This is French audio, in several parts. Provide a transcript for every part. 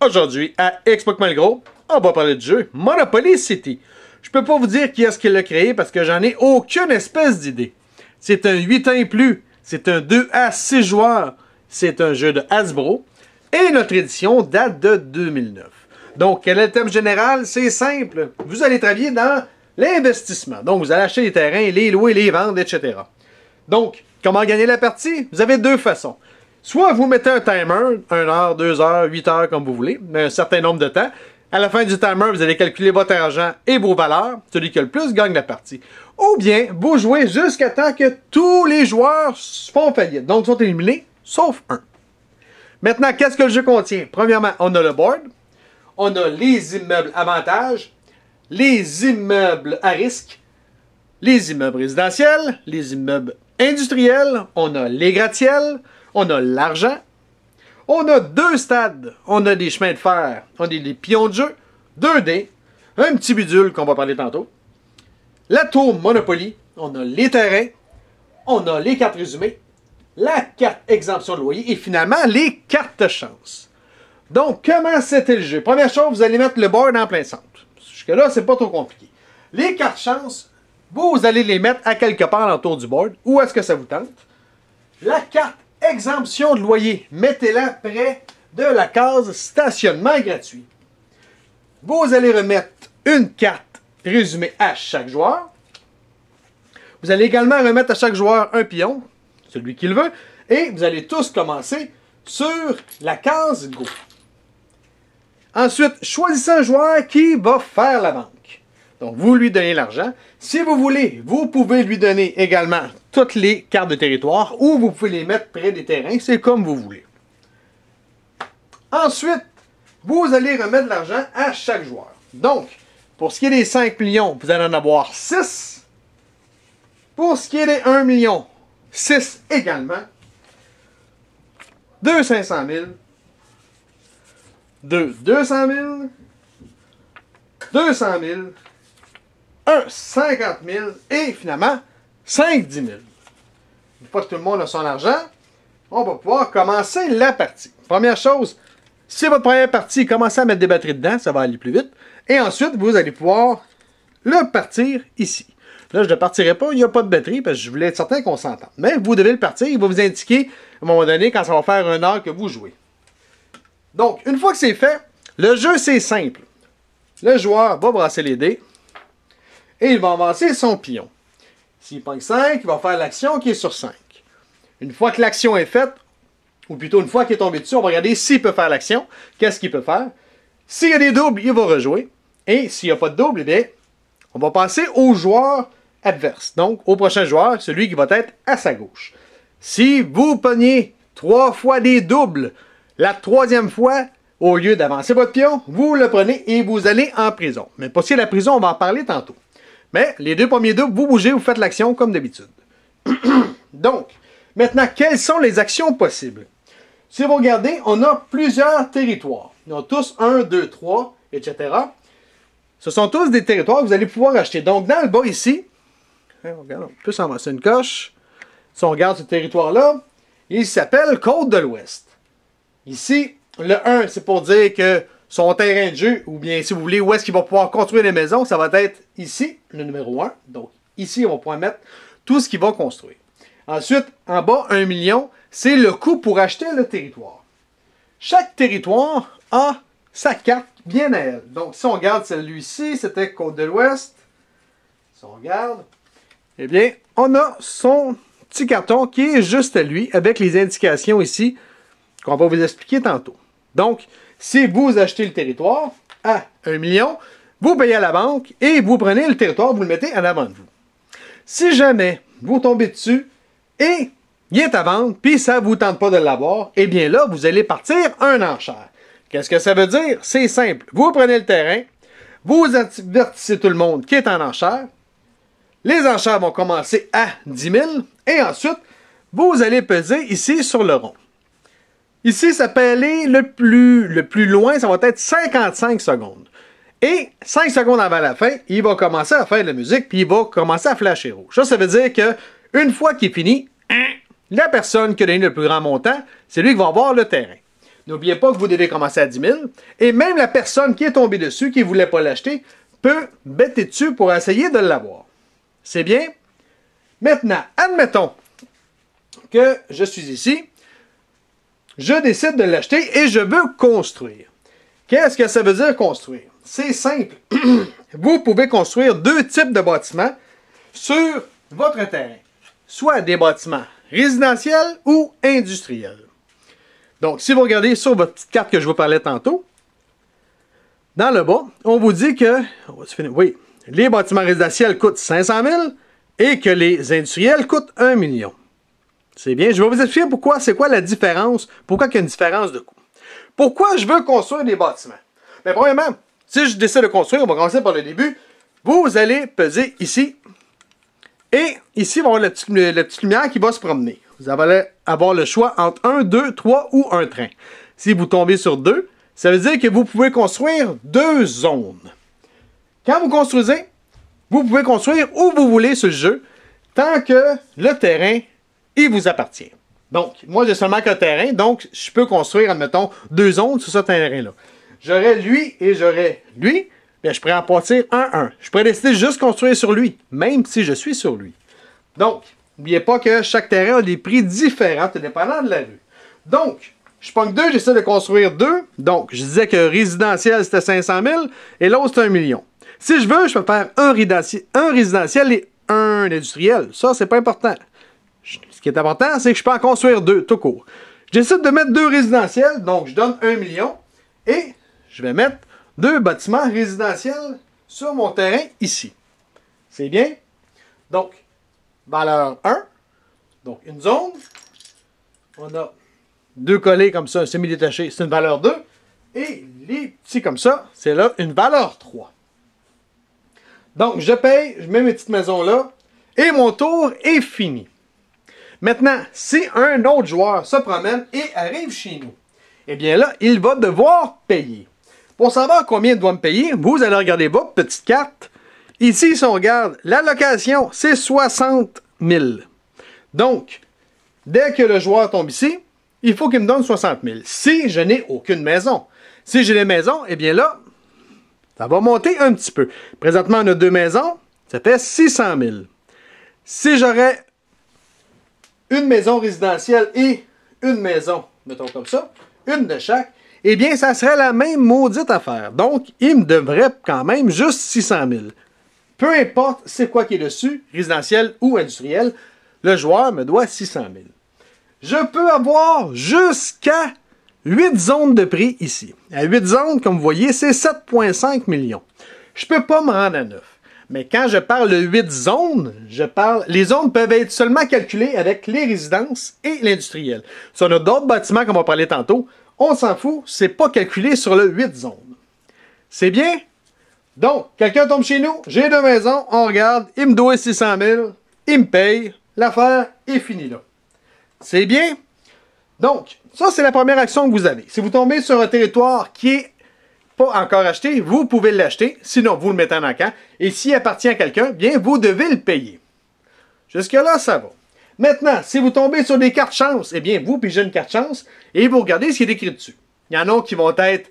Aujourd'hui, à Xbox Malgros, on va parler du jeu Monopoly City. Je peux pas vous dire qui est-ce qui l'a créé parce que j'en ai aucune espèce d'idée. C'est un 8 ans et plus, c'est un 2 à 6 joueurs, c'est un jeu de Hasbro et notre édition date de 2009. Donc, quel est le thème général? C'est simple. Vous allez travailler dans l'investissement. Donc, vous allez acheter les terrains, les louer, les vendre, etc. Donc, comment gagner la partie? Vous avez deux façons. Soit vous mettez un timer, 1 heure, 2 heures, 8 heures, comme vous voulez, mais un certain nombre de temps. À la fin du timer, vous allez calculer votre argent et vos valeurs. Celui qui a le plus gagne la partie. Ou bien, vous jouez jusqu'à temps que tous les joueurs font faillite. Donc, sont éliminés, sauf un. Maintenant, qu'est-ce que le jeu contient? Premièrement, on a le board. On a les immeubles avantages, les immeubles à risque, les immeubles résidentiels, les immeubles industriels, on a les gratte-ciels, on a l'argent, on a 2 stades, on a des chemins de fer, on a des pions de jeu, 2 dés, un petit bidule qu'on va parler tantôt, la tour Monopoly, on a les terrains, on a les cartes résumées, la carte exemption de loyer et finalement les cartes chance. Donc, comment c'était le jeu? Première chose, vous allez mettre le board en plein centre. Jusque-là, c'est pas trop compliqué. Les cartes chance, vous allez les mettre à quelque part autour du board. Où est-ce que ça vous tente? La carte exemption de loyer, mettez-la près de la case stationnement gratuit. Vous allez remettre une carte résumée à chaque joueur. Vous allez également remettre à chaque joueur un pion, celui qui le veut, et vous allez tous commencer sur la case Go. Ensuite, choisissez un joueur qui va faire la banque. Donc, vous lui donnez l'argent. Si vous voulez, vous pouvez lui donner également toutes les cartes de territoire ou vous pouvez les mettre près des terrains. C'est comme vous voulez. Ensuite, vous allez remettre de l'argent à chaque joueur. Donc, pour ce qui est des 5 millions, vous allez en avoir 6. Pour ce qui est des 1 million, 6 également. 2 500 000. 2 200 000, 200 000, 1 50 000 et finalement 5 10 000. Une fois que tout le monde a son argent, on va pouvoir commencer la partie. Première chose, si votre première partie, commencez à mettre des batteries dedans, ça va aller plus vite. Et ensuite, vous allez pouvoir le partir ici. Là, je ne le partirai pas, il n'y a pas de batterie parce que je voulais être certain qu'on s'entende. Mais vous devez le partir, il va vous indiquer à un moment donné quand ça va faire 1 heure que vous jouez. Donc, une fois que c'est fait, le jeu, c'est simple. Le joueur va brasser les dés et il va avancer son pion. S'il pogne 5, il va faire l'action qui est sur 5. Une fois que l'action est faite, ou plutôt une fois qu'il est tombé dessus, on va regarder s'il peut faire l'action. Qu'est-ce qu'il peut faire? S'il y a des doubles, il va rejouer. Et s'il n'y a pas de double, eh bien, on va passer au joueur adverse. Donc, au prochain joueur, celui qui va être à sa gauche. Si vous pognez 3 fois des doubles, la 3e fois, au lieu d'avancer votre pion, vous le prenez et vous allez en prison. Mais pour ce qui est de la prison, on va en parler tantôt. Mais les 2 premiers doubles, vous bougez, vous faites l'action comme d'habitude. Donc, maintenant, quelles sont les actions possibles? Si vous regardez, on a plusieurs territoires. Ils ont tous 1, 2, 3, etc. Ce sont tous des territoires que vous allez pouvoir acheter. Donc, dans le bas ici, regarde, on peut s'avancer une coche. Si on regarde ce territoire-là, il s'appelle Côte de l'Ouest. Ici, le 1, c'est pour dire que son terrain de jeu, ou bien si vous voulez, où est-ce qu'il va pouvoir construire les maisons, ça va être ici, le numéro 1. Donc, ici, on va pouvoir mettre tout ce qu'il va construire. Ensuite, en bas, 1 million, c'est le coût pour acheter le territoire. Chaque territoire a sa carte bien à elle. Donc, si on regarde celui-ci, c'était Côte de l'Ouest. Si on regarde, eh bien, on a son petit carton qui est juste à lui, avec les indications ici, qu'on va vous expliquer tantôt. Donc, si vous achetez le territoire à 1 million, vous payez à la banque et vous prenez le territoire, vous le mettez en avant de vous. Si jamais vous tombez dessus et il est à vendre, puis ça ne vous tente pas de l'avoir, eh bien là, vous allez partir un enchère. Qu'est-ce que ça veut dire? C'est simple. Vous prenez le terrain, vous avertissez tout le monde qui est en enchère, les enchères vont commencer à 10 000 et ensuite, vous allez peser ici sur le rond. Ici, ça peut aller le plus loin, ça va être 55 secondes. Et 5 secondes avant la fin, il va commencer à faire de la musique, puis il va commencer à flasher rouge. Ça veut dire que une fois qu'il est fini, la personne qui a donné le plus grand montant, c'est lui qui va avoir le terrain. N'oubliez pas que vous devez commencer à 10 000. Et même la personne qui est tombée dessus, qui ne voulait pas l'acheter, peut bêter dessus pour essayer de l'avoir. C'est bien? Maintenant, admettons que je suis ici, je décide de l'acheter et je veux construire. Qu'est-ce que ça veut dire construire? C'est simple. Vous pouvez construire deux types de bâtiments sur votre terrain. Soit des bâtiments résidentiels ou industriels. Donc, si vous regardez sur votre petite carte que je vous parlais tantôt, dans le bas, on vous dit que oui, les bâtiments résidentiels coûtent 500 000 et que les industriels coûtent 1 million. C'est bien. Je vais vous expliquer pourquoi, c'est quoi la différence, pourquoi il y a une différence de coût. Pourquoi je veux construire des bâtiments? Bien, premièrement, si je décide de construire, on va commencer par le début. Vous allez peser ici. Et ici, il va y avoir la petite lumière qui va se promener. Vous allez avoir le choix entre 1, 2, 3 ou un train. Si vous tombez sur 2, ça veut dire que vous pouvez construire 2 zones. Quand vous construisez, vous pouvez construire où vous voulez sur le jeu, tant que le terrain, il vous appartient. Donc, moi, j'ai seulement qu'un terrain, donc je peux construire, admettons, 2 zones sur ce terrain-là. J'aurais lui et j'aurais lui, bien, je pourrais en partir 1-1. Je pourrais décider juste de construire sur lui, même si je suis sur lui. Donc, n'oubliez pas que chaque terrain a des prix différents, tout dépendant de la rue. Donc, je pogne 2, j'essaie de construire 2. Donc, je disais que résidentiel, c'était 500 000 et l'autre, c'était 1 million. Si je veux, je peux faire un résidentiel et un industriel. Ça, c'est pas important. Ce qui est important, c'est que je peux en construire 2, tout court. Je décide de mettre 2 résidentiels, donc je donne 1 million et je vais mettre 2 bâtiments résidentiels sur mon terrain ici. C'est bien? Donc, valeur 1, donc une zone. On a 2 collés comme ça, semi-détaché, c'est une valeur 2. Et les petits comme ça, c'est là une valeur 3. Donc, je paye, je mets mes petites maisons là, et mon tour est fini. Maintenant, si un autre joueur se promène et arrive chez nous, eh bien là, il va devoir payer. Pour savoir combien il doit me payer, vous allez regarder votre petite carte. Ici, si on regarde, la location, c'est 60 000. Donc, dès que le joueur tombe ici, il faut qu'il me donne 60 000. Si je n'ai aucune maison. Si j'ai des maisons, eh bien là, ça va monter un petit peu. Présentement, on a 2 maisons, ça fait 600 000. Si j'aurais une maison résidentielle et une maison, mettons comme ça, une de chaque, eh bien, ça serait la même maudite affaire. Donc, il me devrait quand même juste 600 000. Peu importe c'est quoi qui est dessus, résidentiel ou industriel, le joueur me doit 600 000. Je peux avoir jusqu'à 8 zones de prix ici. À 8 zones, comme vous voyez, c'est 7,5 millions. Je ne peux pas me rendre à 9. Mais quand je parle de 8 zones, les zones peuvent être seulement calculées avec les résidences et l'industriel. Si on a d'autres bâtiments, comme on parlait tantôt, on s'en fout, c'est pas calculé sur le 8 zones. C'est bien? Donc, quelqu'un tombe chez nous, j'ai 2 maisons, on regarde, il me doit 600 000, il me paye, l'affaire est finie là. C'est bien? Donc, ça c'est la première action que vous avez. Si vous tombez sur un territoire qui est pas encore acheté, vous pouvez l'acheter, sinon vous le mettez en encan, et s'il appartient à quelqu'un, bien vous devez le payer. Jusque-là, ça va. Maintenant, si vous tombez sur des cartes chance, eh bien vous pigez une carte chance et vous regardez ce qui est écrit dessus. Il y en a qui vont être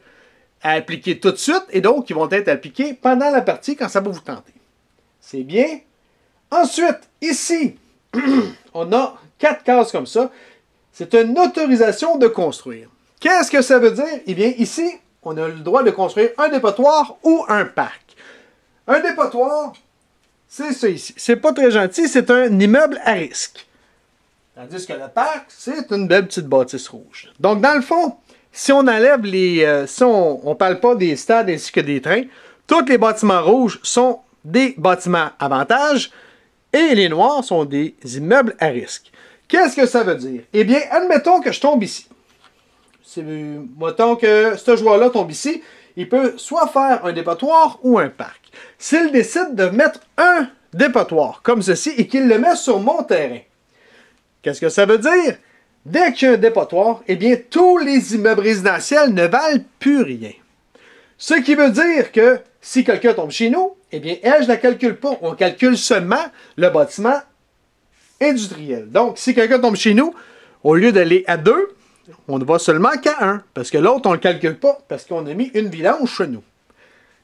appliqués tout de suite et d'autres qui vont être appliqués pendant la partie quand ça va vous tenter. C'est bien. Ensuite, ici, on a 4 cases comme ça. C'est une autorisation de construire. Qu'est-ce que ça veut dire? Eh bien, ici, on a le droit de construire un dépotoir ou un parc. Un dépotoir, c'est ça ici. C'est pas très gentil, c'est un immeuble à risque. Tandis que le parc, c'est une belle petite bâtisse rouge. Donc, dans le fond, si on enlève les... si on ne parle pas des stades ainsi que des trains, tous les bâtiments rouges sont des bâtiments avantages et les noirs sont des immeubles à risque. Qu'est-ce que ça veut dire? Eh bien, admettons que je tombe ici. Mettons que ce joueur-là tombe ici, il peut soit faire un dépotoir ou un parc. S'il décide de mettre un dépotoir comme ceci et qu'il le met sur mon terrain, qu'est-ce que ça veut dire? Dès qu'il y a un dépotoir, eh bien, tous les immeubles résidentiels ne valent plus rien. Ce qui veut dire que si quelqu'un tombe chez nous, eh bien, elle, je ne la calcule pas. On calcule seulement le bâtiment industriel. Donc, si quelqu'un tombe chez nous, au lieu d'aller à 2, on ne va seulement qu'à 1, parce que l'autre, on ne le calcule pas, parce qu'on a mis une vidange chez nous.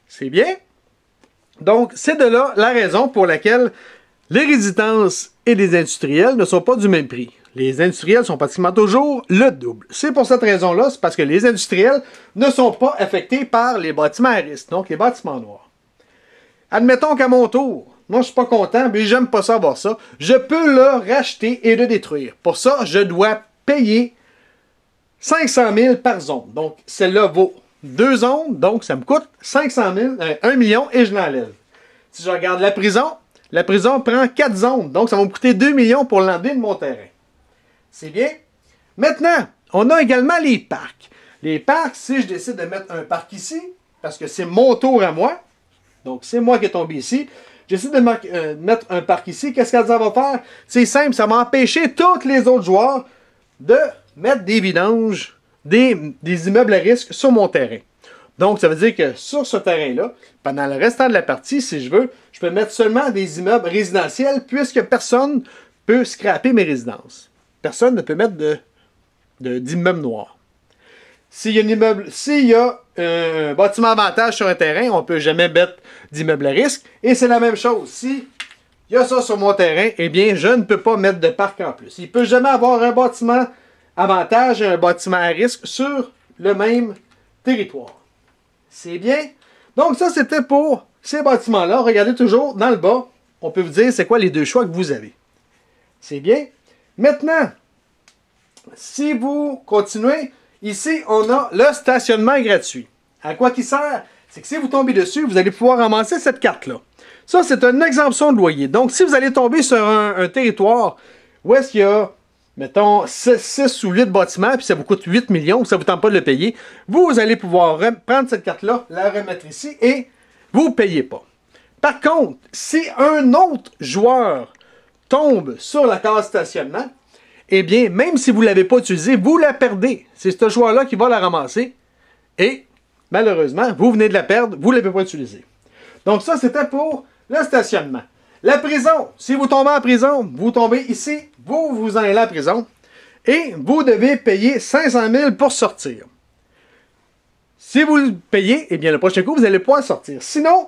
C'est bien? Donc, c'est de là la raison pour laquelle les résidences et les industriels ne sont pas du même prix. Les industriels sont pratiquement toujours le double. C'est pour cette raison-là, c'est parce que les industriels ne sont pas affectés par les bâtiments à risque, donc les bâtiments noirs. Admettons qu'à mon tour, moi je suis pas content, mais j'aime pas savoir ça, je peux le racheter et le détruire. Pour ça, je dois payer 500 000 par zone. Donc, celle-là vaut 2 zones, donc ça me coûte 500 000, 1 million et je l'enlève. Si je regarde la prison prend 4 zones, donc ça va me coûter 2 millions pour l'enlever de mon terrain. C'est bien? Maintenant, on a également les parcs. Les parcs, si je décide de mettre un parc ici, parce que c'est mon tour à moi, donc c'est moi qui est tombé ici, j'essaie de mettre un parc ici, qu'est-ce que ça va faire? C'est simple, ça va empêcher tous les autres joueurs de mettre des vidanges, des immeubles à risque sur mon terrain. Donc, ça veut dire que sur ce terrain-là, pendant le restant de la partie, si je veux, je peux mettre seulement des immeubles résidentiels puisque personne ne peut scraper mes résidences. Personne ne peut mettre d'immeubles noirs. S'il y a un bâtiment avantage sur un terrain, on ne peut jamais mettre d'immeubles à risque. Et c'est la même chose. Si il y a ça sur mon terrain, eh bien, je ne peux pas mettre de parc en plus. Il ne peut jamais avoir un bâtiment avantage et un bâtiment à risque sur le même territoire. C'est bien? Donc, ça, c'était pour ces bâtiments-là. Regardez toujours dans le bas. On peut vous dire c'est quoi les deux choix que vous avez. C'est bien? Maintenant, si vous continuez, ici, on a le stationnement gratuit. À quoi qu'il sert? C'est que si vous tombez dessus, vous allez pouvoir ramasser cette carte-là. Ça, c'est une exemption de loyer. Donc, si vous allez tomber sur un territoire où est-ce qu'il y a, mettons, 6 ou 8 bâtiments, puis ça vous coûte 8 millions, ça ne vous tente pas de le payer, vous allez pouvoir prendre cette carte-là, la remettre ici, et vous ne payez pas. Par contre, si un autre joueur tombe sur la case stationnement, eh bien, même si vous ne l'avez pas utilisée, vous la perdez. C'est ce joueur-là qui va la ramasser, et malheureusement, vous venez de la perdre, vous ne l'avez pas utilisée. Donc ça, c'était pour le stationnement. La prison, si vous tombez en prison, vous tombez ici, vous en allez en prison, et vous devez payer 500 000 pour sortir. Si vous le payez, eh bien le prochain coup, vous allez pouvoir sortir. Sinon,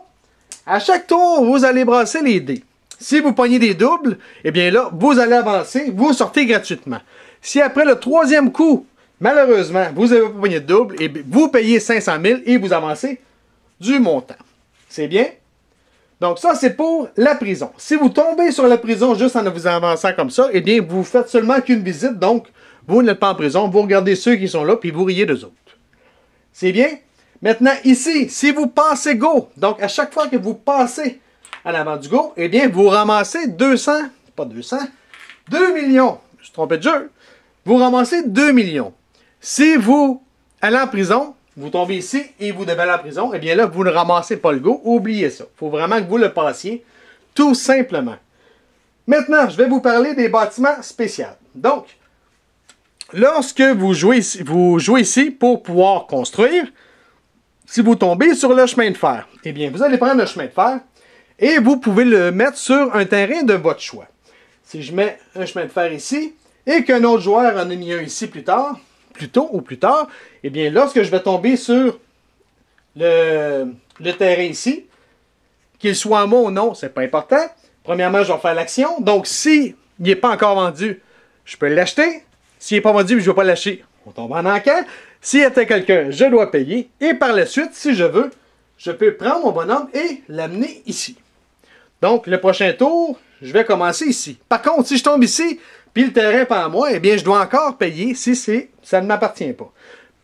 à chaque tour, vous allez brasser les dés. Si vous pognez des doubles, eh bien là, vous allez avancer, vous sortez gratuitement. Si après le 3e coup, malheureusement, vous n'avez pas pogné de double, eh bien, vous payez 500 000 et vous avancez du montant. C'est bien? Donc ça, c'est pour la prison. Si vous tombez sur la prison juste en vous avançant comme ça, eh bien, vous faites seulement qu'une visite, donc vous n'êtes pas en prison, vous regardez ceux qui sont là, puis vous riez d'eux autres. C'est bien? Maintenant, ici, si vous passez go, donc à chaque fois que vous passez à l'avant du go, eh bien, vous ramassez 2 millions. Je suis trompé de jeu. Vous ramassez 2 millions. Si vous allez en prison, vous tombez ici et vous devez aller en prison, eh bien là, vous ne ramassez pas le go. Oubliez ça. Il faut vraiment que vous le passiez, tout simplement. Maintenant, je vais vous parler des bâtiments spéciaux. Donc, lorsque vous jouez ici pour pouvoir construire, si vous tombez sur le chemin de fer, eh bien, vous allez prendre le chemin de fer et vous pouvez le mettre sur un terrain de votre choix. Si je mets un chemin de fer ici et qu'un autre joueur en a mis un ici plus tôt ou plus tard, eh bien, lorsque je vais tomber sur le terrain ici, qu'il soit à moi ou non, c'est pas important. Premièrement, je vais faire l'action. Donc, s'il n'est pas encore vendu, je peux l'acheter. S'il n'est pas vendu, je ne vais pas l'acheter. On tombe en enquête. S'il y a quelqu'un, je dois payer. Et par la suite, si je veux, je peux prendre mon bonhomme et l'amener ici. Donc, le prochain tour, je vais commencer ici. Par contre, si je tombe ici, puis le terrain n'est pas à moi, eh bien, je dois encore payer si ça ne m'appartient pas.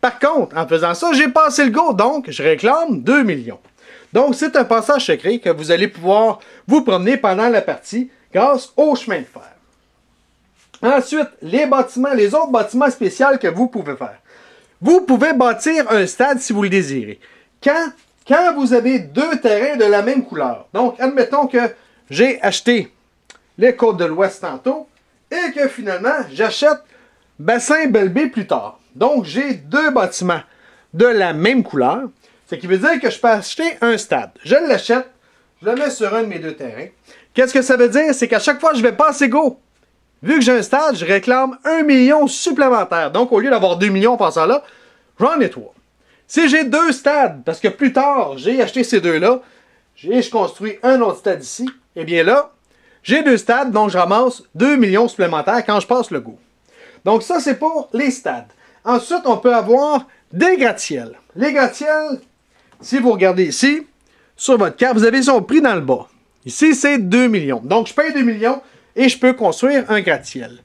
Par contre, en faisant ça, j'ai passé le go, donc je réclame 2 millions. Donc, c'est un passage secret que vous allez pouvoir vous promener pendant la partie grâce au chemin de fer. Ensuite, les autres bâtiments spéciaux que vous pouvez faire. Vous pouvez bâtir un stade si vous le désirez. Quand vous avez 2 terrains de la même couleur, donc admettons que j'ai acheté les Côtes de l'Ouest tantôt et que finalement j'achète Bassin Belle-Baie plus tard. Donc j'ai 2 bâtiments de la même couleur, ce qui veut dire que je peux acheter un stade. Je l'achète, je le mets sur un de mes 2 terrains. Qu'est-ce que ça veut dire? C'est qu'à chaque fois que je vais passer go Vu que j'ai un stade, je réclame 1 million supplémentaire. Donc, au lieu d'avoir 2 millions en passant là, j'en ai 3. Si j'ai 2 stades, parce que plus tard, j'ai acheté ces deux-là, je construis un autre stade ici, eh bien là, j'ai 2 stades, donc je ramasse 2 millions supplémentaires quand je passe le go. Donc ça, c'est pour les stades. Ensuite, on peut avoir des gratte-ciels. Les gratte-ciels, si vous regardez ici, sur votre carte, vous avez son prix dans le bas. Ici, c'est 2 millions. Donc, je paye 2 millions et je peux construire un gratte-ciel.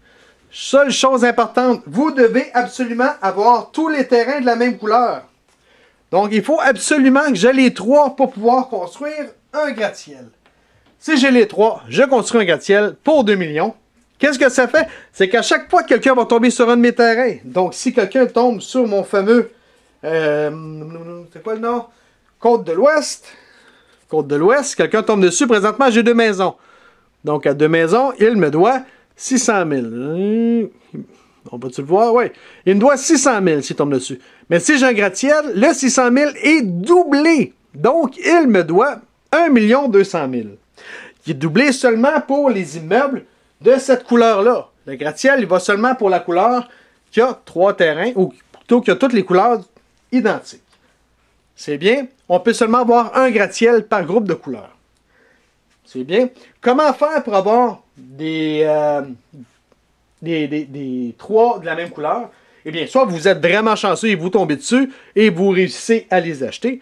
Seule chose importante, vous devez absolument avoir tous les terrains de la même couleur. Donc, il faut absolument que j'ai les 3 pour pouvoir construire un gratte-ciel. Si j'ai les 3, je construis un gratte-ciel pour 2 millions. Qu'est-ce que ça fait? C'est qu'à chaque fois que quelqu'un va tomber sur un de mes terrains, donc si quelqu'un tombe sur mon fameux, c'est quoi le nom? Côte de l'Ouest. Côte de l'Ouest, quelqu'un tombe dessus. Présentement, j'ai 2 maisons. Donc, à 2 maisons, il me doit 600 000. On peut-tu le voir? Oui. Il me doit 600 000 s'il tombe dessus. Mais si j'ai un gratte-ciel, le 600 000 est doublé. Donc, il me doit 1 200 000. Qui est doublé seulement pour les immeubles de cette couleur-là. Le gratte-ciel, il va seulement pour la couleur qui a 3 terrains, ou plutôt qui a toutes les couleurs identiques. C'est bien. On peut seulement avoir un gratte-ciel par groupe de couleurs. C'est bien. Comment faire pour avoir des 3 de la même couleur? Eh bien, soit vous êtes vraiment chanceux et vous tombez dessus et vous réussissez à les acheter.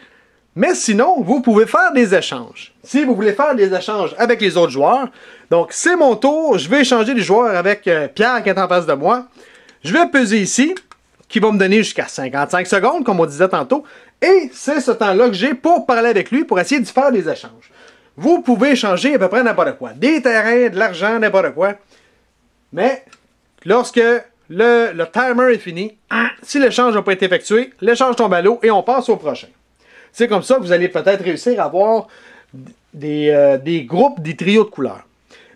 Mais sinon, vous pouvez faire des échanges. Si vous voulez faire des échanges avec les autres joueurs, donc c'est mon tour, je vais échanger les joueurs avec Pierre qui est en face de moi. Je vais peser ici, qui va me donner jusqu'à 55 secondes, comme on disait tantôt. Et c'est ce temps-là que j'ai pour parler avec lui, pour essayer de faire des échanges. Vous pouvez échanger à peu près n'importe quoi. Des terrains, de l'argent, n'importe quoi. Mais lorsque le timer est fini, si l'échange n'a pas été effectué, l'échange tombe à l'eau et on passe au prochain. C'est comme ça que vous allez peut-être réussir à avoir des groupes, des trios de couleurs.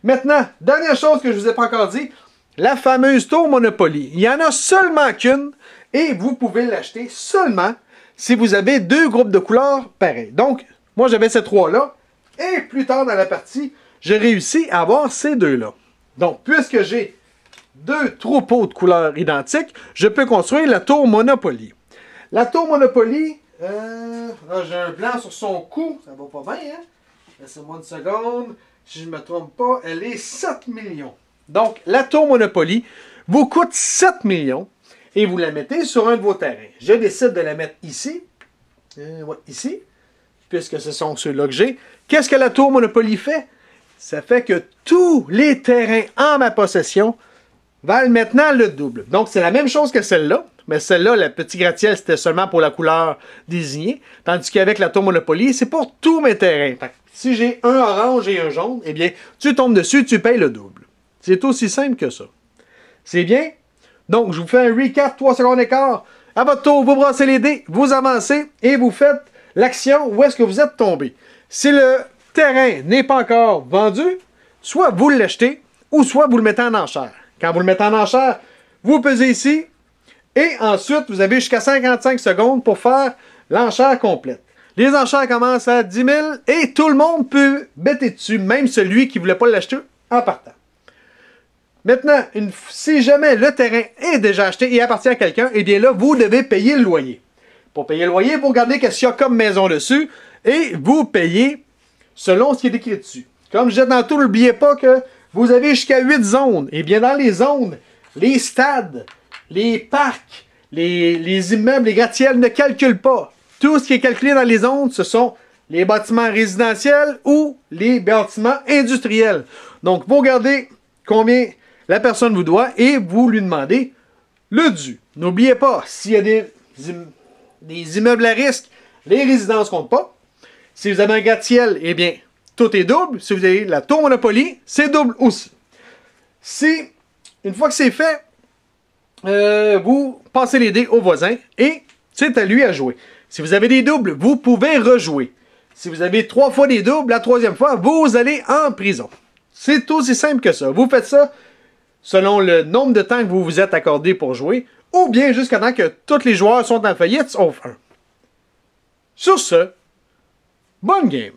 Maintenant, dernière chose que je ne vous ai pas encore dit, la fameuse tour Monopoly. Il n'y en a seulement qu'une et vous pouvez l'acheter seulement si vous avez 2 groupes de couleurs pareils. Donc, moi j'avais ces 3-là et plus tard dans la partie, j'ai réussi à avoir ces 2-là. Donc, puisque j'ai 2 troupeaux de couleurs identiques, je peux construire la tour Monopoly. La tour Monopoly, j'ai un blanc sur son cou, ça va pas bien, hein? Laissez-moi une seconde, si je ne me trompe pas, elle est 7 millions. Donc, la tour Monopoly vous coûte 7 millions et vous la mettez sur un de vos terrains. Je décide de la mettre ici, ici, puisque ce sont ceux-là que j'ai. Qu'est-ce que la tour Monopoly fait? Ça fait que tous les terrains en ma possession valent maintenant le double. Donc, c'est la même chose que celle-là, mais celle-là, le petit gratte-ciel, c'était seulement pour la couleur désignée, tandis qu'avec la tour Monopoly, c'est pour tous mes terrains. Fait que si j'ai un orange et un jaune, eh bien, tu tombes dessus, tu payes le double. C'est aussi simple que ça. C'est bien? Donc, je vous fais un recap 3 secondes et quart. À votre tour, vous brassez les dés, vous avancez et vous faites l'action où est-ce que vous êtes tombé. Si le terrain n'est pas encore vendu, soit vous l'achetez ou soit vous le mettez en enchère. Quand vous le mettez en enchère, vous pesez ici et ensuite, vous avez jusqu'à 55 secondes pour faire l'enchère complète. Les enchères commencent à 10 000 et tout le monde peut bêter dessus, même celui qui ne voulait pas l'acheter en partant. Maintenant, si jamais le terrain est déjà acheté et appartient à quelqu'un, eh bien là, vous devez payer le loyer. Pour payer le loyer, vous regardez qu'est-ce qu'il y a comme maison dessus et vous payez selon ce qui est écrit dessus. Comme je disais tantôt, n'oubliez pas que vous avez jusqu'à 8 zones. Et bien dans les zones, les stades, les parcs, les immeubles, les gratte-ciels ne calculent pas. Tout ce qui est calculé dans les zones, ce sont les bâtiments résidentiels ou les bâtiments industriels. Donc, vous regardez combien la personne vous doit et vous lui demandez le dû. N'oubliez pas, s'il y a des immeubles à risque, les résidences ne comptent pas. Si vous avez un gratte-ciel, eh bien, tout est double. Si vous avez la tour Monopoly, c'est double aussi. Si, une fois que c'est fait, vous passez les dés au voisin et c'est à lui à jouer. Si vous avez des doubles, vous pouvez rejouer. Si vous avez 3 fois des doubles, la 3e fois, vous allez en prison. C'est aussi simple que ça. Vous faites ça selon le nombre de temps que vous vous êtes accordé pour jouer, ou bien jusqu'à temps que tous les joueurs sont en faillite, sauf un. Sur ce, bonne game!